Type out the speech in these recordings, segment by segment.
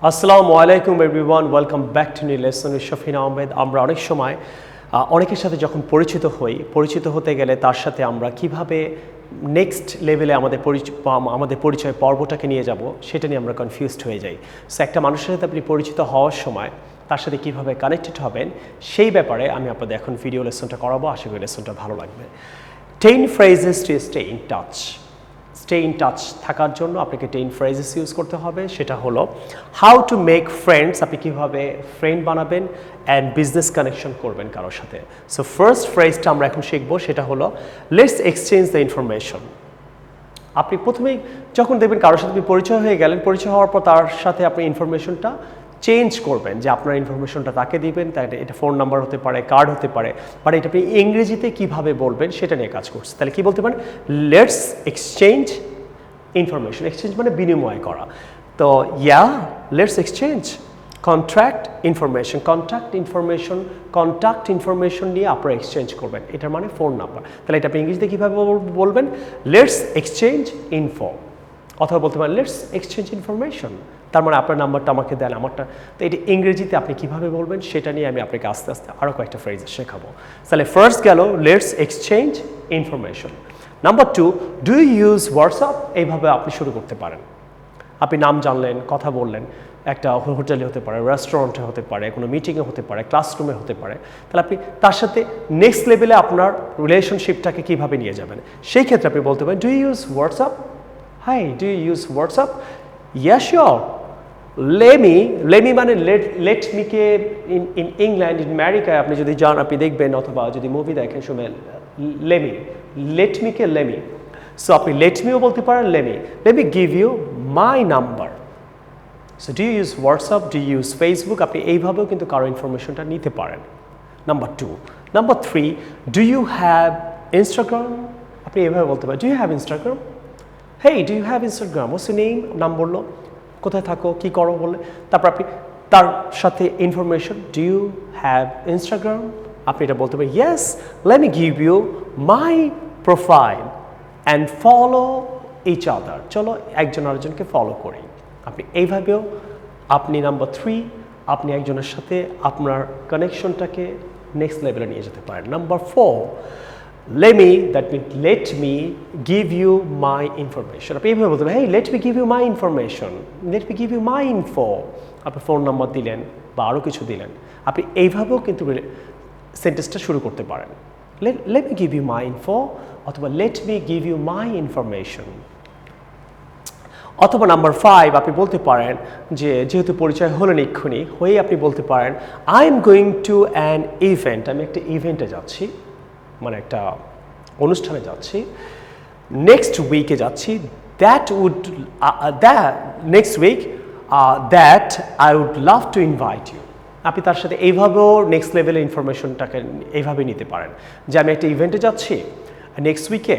আসসালামু আলাইকুম everyone, welcome back to new lesson with Shafin Ahmed. আমরা অনেক সময় অনেকের সাথে যখন পরিচিত হতে গেলে তার সাথে আমরা কিভাবে নেক্সট লেভেলে আমাদের পরিচয় পর্বটাকে নিয়ে যাব সেটা নিয়ে আমরা কনফিউজড হয়ে যাই। সো একটা মানুষের সাথে আপনি পরিচিত হওয়ার সময় তার সাথে কীভাবে কানেক্টেড হবেন সেই ব্যাপারে আমি আপনাদের এখন ভিডিও লেসনটা করাবো। আশা করি লেসনটা ভালো লাগবে। 10 phrases to stay in touch। Stay in touch থাকার জন্য আপনাকে 10 phrases ইউজ করতে হবে। সেটা হলো হাউ টু মেক ফ্রেন্ডস, আপনি কীভাবে ফ্রেন্ড বানাবেন অ্যান্ড বিজনেস কানেকশন করবেন কারোর সাথে। সো ফার্স্ট ফ্রেজটা আমরা এখন শিখবো, সেটা হলো লেটস এক্সচেঞ্জ দ্য ইনফরমেশন। আপনি প্রথমেই যখন দেখবেন কারোর সাথে আপনি পরিচয় হয়ে গেলেন, পরিচয় হওয়ার পর তার সাথে আপনি ইনফরমেশনটা চেঞ্জ করবেন, যে আপনার ইনফরমেশনটা তাকে দিবেন। তাই এটা ফোন নাম্বার হতে পারে, কার্ড হতে পারে, বাট এটা আপনি ইংরেজিতে কীভাবে বলবেন সেটা নিয়ে কাজ করছে। তাহলে কী বলতে পারেন? Let's exchange information. এক্সচেঞ্জ মানে বিনিময় করা। তো লেটস এক্সচেঞ্জ কন্ট্রাক্ট ইনফরমেশন নিয়ে আপনারা এক্সচেঞ্জ করবেন। এটার মানে ফোন নাম্বার। তাহলে এটা আপনি ইংরেজিতে কীভাবে বলবেন? লেটস এক্সচেঞ্জ ইনফো, অথবা বলতে পারেন লেটস এক্সচেঞ্জ ইনফরমেশন। তার মানে আপনার নাম্বারটা আমাকে দেন, আমারটা। তো এটা ইংরেজিতে আপনি কীভাবে বলবেন সেটা নিয়ে আমি আপনাকে আস্তে আস্তে আরও কয়েকটা ফ্রেজ শেখাবো। তাহলে ফার্স্ট গেল let's exchange information. Number 2, do you use WhatsApp? এইভাবে আপনি শুরু করতে পারেন। আপনি নাম জানলেন, কথা বললেন, একটা হোটেলে হতে পারে, রেস্টুরেন্টে হতে পারে, কোনো মিটিংয়ে হতে পারে, ক্লাসরুমে হতে পারে। তাহলে আপনি তার সাথে নেক্সট লেভেলে আপনার রিলেশনশিপটাকে কীভাবে নিয়ে যাবেন সেই ক্ষেত্রে আপনি বলতে পারেন, do you use WhatsApp? Hi, do you use WhatsApp? Yes sure. Lemme মানে লেট মিকে ইন ইংল্যান্ড, ইন আমেরিকায় আপনি যদি যান আপনি দেখবেন, অথবা যদি মুভি দেখেন সময় লেমি, লেট মিকে লেমি। সো আপনি লেট মিও বলতে পারেন, lemme give you my number. So do you use WhatsApp, do you use Facebook? আপনি এইভাবেও কিন্তু কারো ইনফরমেশনটা নিতে পারেন। Number 2। Number 3, do you have Instagram? আপনি এইভাবে বলতে পারেন, do you have Instagram? Hey, do you have Instagram? What's your name? নাম বললো, কোথায় থাকো, কী করো বলে। তারপর আপনি তার সাথে information, do you have Instagram? আপনি এটা বলতে পারেন, yes, let me give you my profile and follow each other. চলো একজন আরেকজনকে ফলো করি। আপনি এইভাবেও আপনি নাম্বার 3, আপনি একজনের সাথে আপনার কানেকশনটাকে নেক্সট লেভেলে নিয়ে যেতে পারেন। Number 4, let me give you my information। আপনি এইভাবে বলতে পারেন, hey, let me give you my information, let me give you my info। আপনি ফোন নাম্বার দিলেন বা আরও কিছু দিলেন। আপনি এইভাবেও কিন্তু সেন্টেন্সটা শুরু করতে পারেন। let me give you my info, অথবা let me give you my information। অথবা নাম্বার 5, আপনি বলতে পারেন যে যেহেতু পরিচয় হলেন এক্ষুনি হয়ে, আপনি বলতে পারেন, I am going to an event. আমি একটা ইভেন্টে যাচ্ছি, মানে একটা অনুষ্ঠানে যাচ্ছি, নেক্সট উইকে যাচ্ছি, next week that I would love to invite you. আপনি তার সাথে এইভাবেও নেক্সট লেভেলের ইনফরমেশনটাকে এইভাবে নিতে পারেন, যে আমি একটা ইভেন্টে যাচ্ছি নেক্সট উইকে,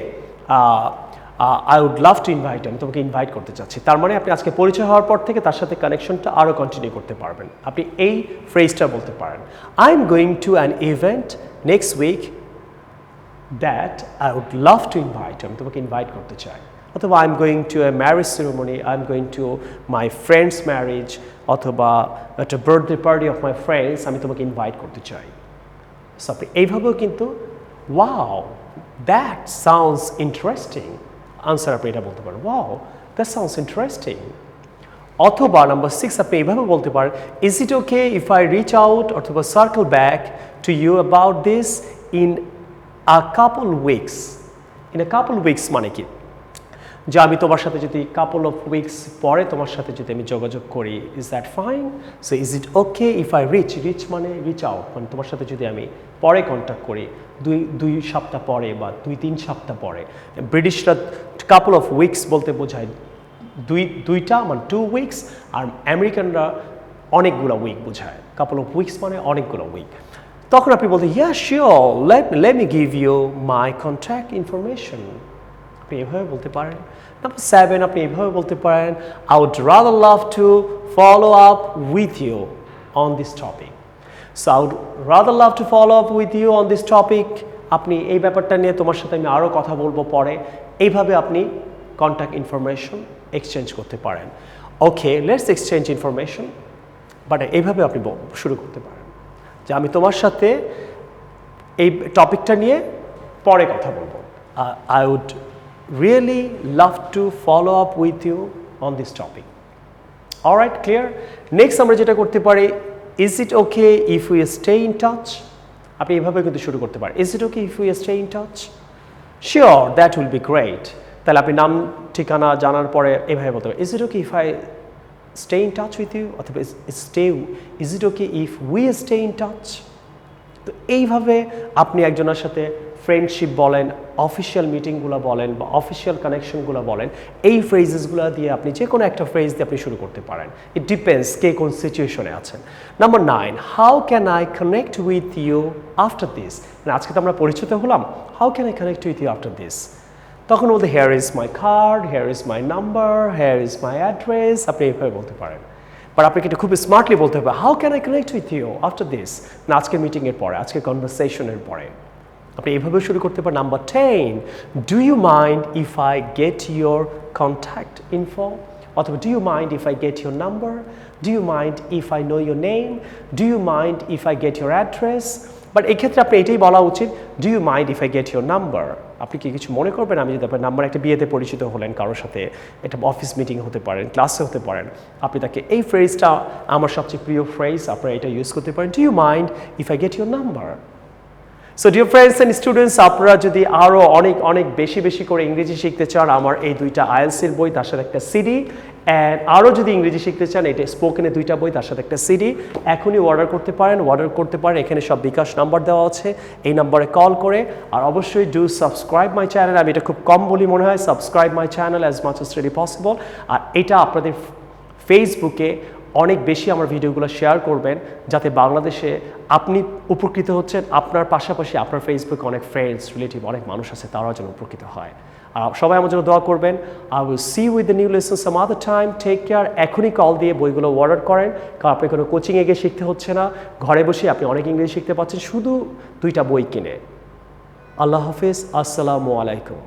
I would love to invite, আমি তোমাকে ইনভাইট করতে চাচ্ছি। তার মানে আপনি আজকে পরিচয় হওয়ার পর থেকে তার সাথে কানেকশনটা আরও কন্টিনিউ করতে পারবেন। আপনি এই ফ্রেজটা বলতে পারেন, I am going to an event next week that I would love to invite, আমি তোমাকে ইনভাইট করতে চাই। অথবা I am going to a marriage ceremony, I am going to my friend's marriage, অথবা একটা birthday party of my friends, আমি তোমাকে invite করতে চাই। সো আপনি এইভাবেও কিন্তু wow that sounds interesting, answer আপনি এটা বলতে পারেন, ওয়াও দ্যাট সাউন্ডস ইন্টারেস্টিং। অথবা নাম্বার 6, আপনি এইভাবে বলতে পারেন, is it okay if I reach out অথবা circle back to you about this in a couple weeks? in a couple weeks মানে কি, যে আমি তোমার সাথে যদি couple of weeks পরে তোমার সাথে যদি আমি যোগাযোগ করি, is that fine? so is it okay if I reach মানে reach out, মানে তোমার সাথে যদি আমি পরে কন্ট্যাক্ট করি, দুই সপ্তাহ পরে বা 2-3 সপ্তাহ পরে। ব্রিটিশরা couple of weeks বলতে বোঝায় দুইটা মানে 2 weeks, আর আমেরিকানরা অনেকগুলো উইক বোঝায়। couple of weeks মানে অনেকগুলো উইক। তখন আপনি বলতে, yeah sure, let me give you my contact information। আপনি এভাবে বলতে পারেন। নাম্বার 7, আপনি এভাবে বলতে পারেন, I would rather love to follow up with you on this topic। so I would rather love to follow up with you on this topic। আপনি এই ব্যাপারটা নিয়ে তোমার সাথে আমি আরও কথা বলবো পরে। এইভাবে আপনি কন্ট্যাক্ট ইনফরমেশন এক্সচেঞ্জ করতে পারেন। Okay let's exchange information, but এইভাবে আপনি শুরু করতে পারেন যে আমি তোমার সাথে এই টপিকটা নিয়ে পরে কথা বলবো। I would really love to follow up with you on this topic. Alright, clear? Next আমরা যেটা করতে পারি, is it okay if we stay in touch? আপনি এইভাবে কিন্তু শুরু করতে পারেন, is it okay if we stay in touch? Sure, that will be great. তাহলে আপনি নাম ঠিকানা জানার পরে এভাবে বলতে পারেন, is it okay if I stay in touch with you, অথবা is it okay if we stay in touch? তো এইভাবে আপনি একজনের সাথে ফ্রেন্ডশিপ বলেন, অফিসিয়াল মিটিংগুলো বলেন বা অফিসিয়াল কানেকশনগুলো বলেন, এই ফ্রেজেসগুলো দিয়ে আপনি যে কোনো একটা ফ্রেজ দিয়ে আপনি শুরু করতে পারেন। ইট ডিপেন্ডস কে কোন সিচুয়েশনে আছেন। Number 9, how can I connect with you after this? আজকে তো আমরা পরিচিত হলাম, how can I connect with you after this? তখন বলতে here is my card, here is my number, here is my address, আপনি এইভাবে বলতে পারেন। বাট আপনাকে এটা খুব স্মার্টলি বলতে হবে, how can I connect with you after this? না আজকের মিটিংয়ের পরে, আজকের কনভারসেশনের পরে আপনি এইভাবে শুরু করতে পারেন। Number 10, do you mind if I get your contact info, অথবা do you mind if I get your number, do you mind if I know your name, do you mind if I get your address? But এই ক্ষেত্রে আপনি এটাই বলা উচিত, do you mind if I get your number? আপনি কি কিছু মনে করবেন আমি যদি আপনার নাম্বার, একটা বিয়েতে পরিচিত হলেন কারোর সাথে, একটা অফিস মিটিং হতে পারেন, ক্লাসে হতে পারেন, আপনি তাকে এই ফ্রেজটা আমার সবচেয়ে প্রিয় ফ্রেজ, আপনারা এটা ইউজ করতে পারেন, do you mind if I get your number? So dear friends and students, আপনারা যদি আরও অনেক বেশি করে ইংরেজি শিখতে চান, আমার এই 2টা আইএলটিএস বই, তার সাথে একটা সিডি, অ্যান্ড আরও যদি ইংরেজি শিখতে চান, এটা স্পোকেনে 2টা বই, তার সাথে একটা সিডি, এখনই অর্ডার করতে পারেন। এখানে সব বিকাশ নাম্বার দেওয়া আছে, এই নাম্বারে কল করে। আর অবশ্যই ডু সাবস্ক্রাইব মাই চ্যানেল, আমি এটা খুব কম বলি মনে হয়, subscribe my channel as much as ready possible. আর এটা আপনাদের ফেসবুকে অনেক বেশি আমার ভিডিওগুলো শেয়ার করবেন, যাতে বাংলাদেশে আপনি উপকৃত হচ্ছেন, আপনার পাশাপাশি আপনার ফেসবুকে অনেক ফ্রেন্ডস, রিলেটিভ, অনেক মানুষ আছে, তারাও যেন উপকৃত হয়। আর সবাই আমার জন্য দোয়া করবেন। I will see with the new lesson some other time. Take care. এখনই কল দিয়ে বইগুলো অর্ডার করেন, কারণ আপনি কোনো কোচিংয়ে গিয়ে শিখতে হচ্ছে না, ঘরে বসে আপনি অনেক ইংরেজি শিখতে পাচ্ছেন শুধু 2টা বই কিনে। আল্লাহ হাফিজ, আসসালামু আলাইকুম।